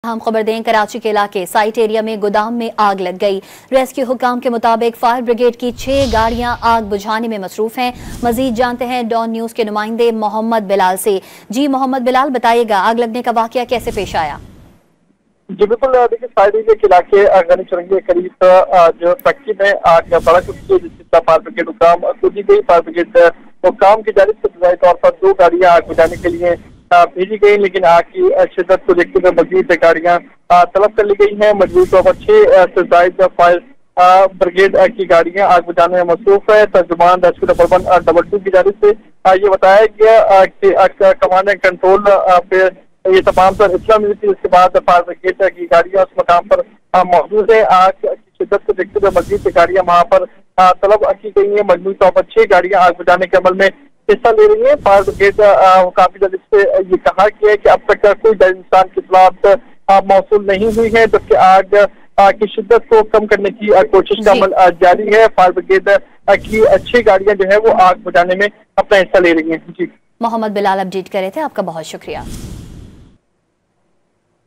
हम खबर दें, कराची के इलाके साइट एरिया में गोदाम में आग लग गई। रेस्क्यू हुकाम के मुताबिक फायर ब्रिगेड की 6 गाड़ियां आग बुझाने में मसरूफ हैं। मजीद जानते हैं डॉन न्यूज के नुमाइंदे मोहम्मद बिलाल से। जी मोहम्मद बिलाल, बताइएगा आग लगने का वाकया कैसे पेश आया? जी बिल्कुल, देखिए साइड एरिया के इलाके गनी चुरंगी के करीब जो फैक्ट्री में आग बड़ा कुछ जिसका फायर ब्रिगेड हुकाम खोजी गई। फायर ब्रिगेड हुकाम की जानिब से इब्तदाई तौर पर 2 गाड़ियां आग बुझाने के लिए भेजी गई, लेकिन आग की शिद्दत को देखते हुए मजीद गाड़ियां तलब कर ली गई हैं। मजबूरी तौर पर 6 से ज्यादा फायर ब्रिगेड की गाड़ियां आग बुझाने में मसरूफ है। तर्जुमान रेस्क्यू नंबर 122 की जानिब से ये बताया गया कि कमांड एंड कंट्रोल पे ये तमाम तर इत्तला मिली थी। उसके बाद फायर ब्रिगेड की गाड़ियां उस मकाम पर मौजूद है। आग की शिद्दत को देखते हुए मजीद गाड़ियां वहां पर तलब की गई है। मजबूरी तौर पर 6 गाड़ियां आग बुझाने के अमल में हिस्सा ले रही है। फायर ब्रिगेड काफी जल्द से ये कहा गया है कि अब तक कोई इंसान की इत्तलात मौसूल नहीं हुई है, जबकि आग की शिद्दत को कम करने की कोशिश का अमल जारी है। फायर ब्रिगेड की 6 गाड़ियां जो है वो आग बुझाने में अपना हिस्सा ले रही है। जी मोहम्मद बिलाल अपडेट कर रहे थे, आपका बहुत शुक्रिया।